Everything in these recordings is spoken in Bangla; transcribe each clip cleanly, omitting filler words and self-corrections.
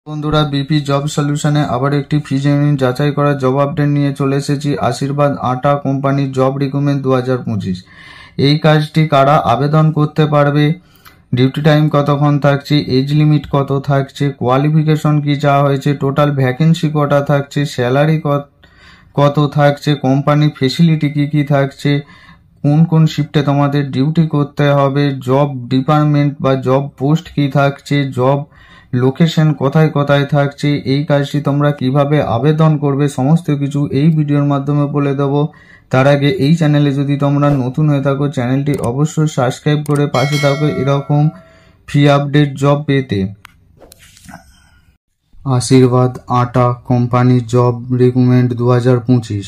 বন্ধুরা, বিপি জব সলিউশনে আবার একটি ফ্রি জেনুইন যাচাই করা জব আপডেট নিয়ে চলে এসেছি। আশীর্বাদ আটা কোম্পানির জব রিক্রুটমেন্ট 2025। এই কাজটি কারা আবেদন করতে পারবে, ডিউটি টাইম কতক্ষণ থাকছে, এজ লিমিট কত থাকছে, কোয়ালিফিকেশন কি চাওয়া হয়েছে, টোটাল ভ্যাকেন্সি কটা থাকছে, স্যালারি কত থাকছে, কোম্পানি ফেসিলিটি কি কি থাকছে, কোন কোন শিফটে তোমাদের ডিউটি করতে হবে, জব ডিপার্টমেন্ট বা জব পোস্ট কি থাকছে, জব লোকেশন কোথায় কোথায় থাকছে, এই কাজটি তোমরা কিভাবে আবেদন করবে, সমস্ত কিছু এই ভিডিওর মাধ্যমে বলে দেবো। তার আগে এই চ্যানেলে যদি তোমরা নতুন হয়ে থাকো, চ্যানেলটি অবশ্যই সাবস্ক্রাইব করে পাশে থাকো এরকম ফ্রি আপডেট জব পেতে। আশীর্বাদ আটা কোম্পানির জব রিক্রুটমেন্ট 2025।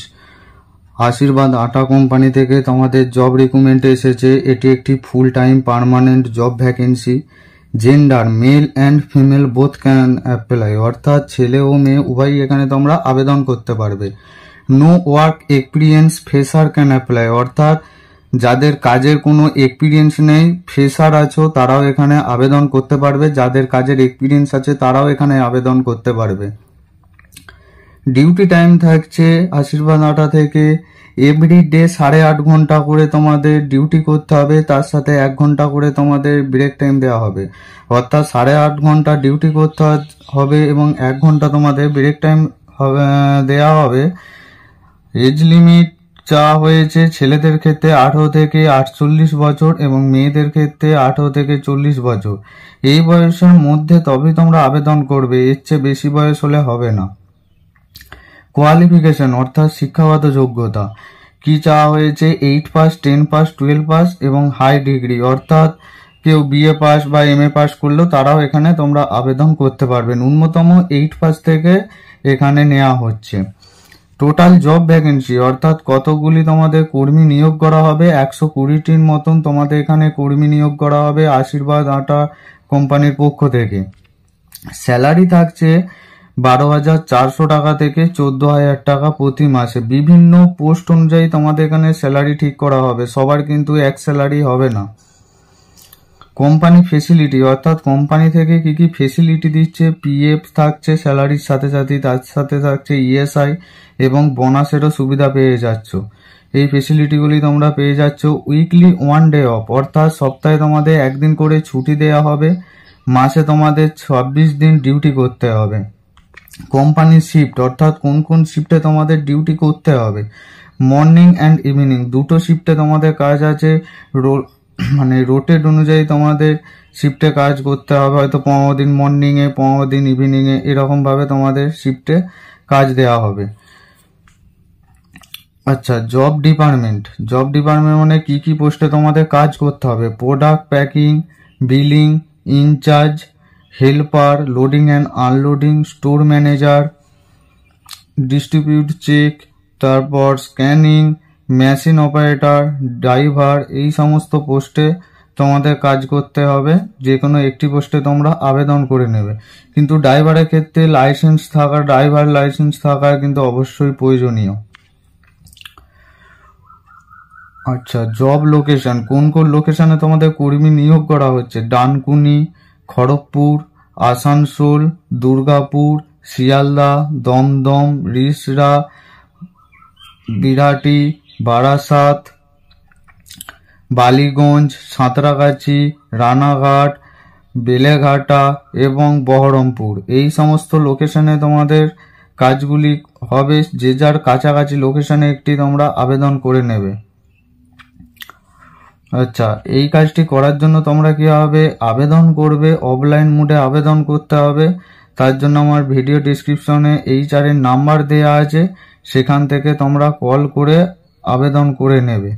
আশীর্বাদ আটা কোম্পানি থেকে তোমাদের জব রিক্রুটমেন্ট এসেছে। এটি একটি full time permanent job vacancy. Gender male and female both can apply, অর্থাৎ ছেলে ও মেয়ে উভয়ই এখানে তোমরা আবেদন করতে পারবে। No work experience fresher can apply, অর্থাৎ যাদের কাজের কোনো এক্সপিরিয়েন্স নেই, ফ্রেশার আছো, তারাও এখানে আবেদন করতে পারবে। যাদের কাজের এক্সপিরিয়েন্স আছে তারাও এখানে আবেদন করতে পারবে। ডিউটি টাইম থাকছে আশীর্বাদ আটা থেকে এভরি ডে 8.5 ঘন্টা করে তোমাদের ডিউটি করতে হবে, তার সাথে 1 ঘন্টা করে তোমাদের ব্রেক টাইম দেওয়া হবে, অর্থাৎ 8.5 ঘন্টা ডিউটি করতে হবে এবং 1 ঘন্টা তোমাদের ব্রেক টাইম দেওয়া হবে। এজ লিমিট চাওয়া হয়েছে ছেলেদের ক্ষেত্রে 18 থেকে 48 বছর এবং মেয়েদের ক্ষেত্রে 18 থেকে 40 বছর। এই বয়সের মধ্যে তবেই তোমরা আবেদন করবে, এর চেয়ে বেশি বয়স হলে হবে না। কোয়ালিফিকেশন অর্থাৎ শিক্ষাগত যোগ্যতা কি চাওয়া হয়েছে, 8 পাস, 10 পাস, 12 পাস এবং হাই ডিগ্রি, অর্থাৎ কেউ বিএ পাস বা এমএ পাস করলেও তারাও এখানে তোমরা আবেদন করতে পারবে। ন্যূনতম 8 পাস থেকে এখানে নেওয়া হচ্ছে। টোটাল জব ভ্যাকেন্সি অর্থাৎ কতগুলি তোমাদের কর্মী নিয়োগ করা হবে, 120টির মতন তোমাদের এখানে কর্মী নিয়োগ করা হবে আশীর্বাদ আটা কোম্পানির পক্ষ থেকে। স্যালারি থাকছে 12,400 টাকা থেকে 14,000 টাকা প্রতি মাসে। বিভিন্ন পোস্ট অনুযায়ী তোমাদের এখানে স্যালারি ঠিক করা হবে, সবার কিন্তু এক স্যালারি হবে না। কোম্পানি ফেসিলিটি অর্থাৎ কোম্পানি থেকে কি কি ফেসিলিটি দিচ্ছে, পিএফ থাকছে স্যালারির সাথে সাথে, তার সাথে থাকছে ইএসআই এবং বোনাসেরও সুবিধা পেয়ে যাচ্ছ। এই ফেসিলিটিগুলি তোমরা পেয়ে যাচ্ছ। উইকলি 1 ডে অফ, অর্থাৎ সপ্তাহে তোমাদের 1 দিন করে ছুটি দেওয়া হবে, মাসে তোমাদের 26 দিন ডিউটি করতে হবে। কোম্পানির শিফট অর্থাৎ কোন কোন শিফটে তোমাদের ডিউটি করতে হবে, মর্নিং অ্যান্ড ইভিনিং দুটো শিফটে তোমাদের কাজ আছে। রোটেট অনুযায়ী তোমাদের শিফটে কাজ করতে হবে, হয়তো 15 দিন মর্নিংয়ে, 15 দিন ইভিনিংয়ে, এরকম ভাবে তোমাদের শিফটে কাজ দেওয়া হবে। আচ্ছা, জব ডিপার্টমেন্ট মানে কি কি পোস্টে তোমাদের কাজ করতে হবে, product packing, billing, incharge, helper, loading and unloading, store manager, distribute check, তারপর স্ক্যানিং, মেশিন অপারেটর, ড্রাইভার, এই সমস্ত পোস্টে তোমাদের কাজ করতে হবে। যে কোনো একটি পোস্টে তোমরা আবেদন করে নেবে, কিন্তু ড্রাইভারের ক্ষেত্রে ড্রাইভার লাইসেন্স থাকা কিন্তু অবশ্যই প্রয়োজনীয়। আচ্ছা, জব লোকেশন কোন কোন লোকেশনে তোমাদের কর্মী নিয়োগ করা হচ্ছে, ডানকুনি, খড়গপুর, আসানসোল, দুর্গাপুর, শিয়ালদা, দমদম, রিসরা, বিরাটি, বারাসাত, বালিগঞ্জ, সাঁতরাগাছি, রানাঘাট, বেলেঘাটা এবং বহরমপুর। এই সমস্ত লোকেশনে তোমাদের কাজগুলি হবে। যে যার কাছাকাছি লোকেশনে একটি তোমরা আবেদন করে নেবে। আচ্ছা, এই কাজটি করার জন্য তোমরা কিভাবে আবেদন করবে, অফলাইন মোডে আবেদন করতে হবে। তার জন্য আমার ভিডিও ডিসক্রিপশনে HR নাম্বার দেওয়া আছে, সেখান থেকে তোমরা কল করে আবেদন করে নেবে।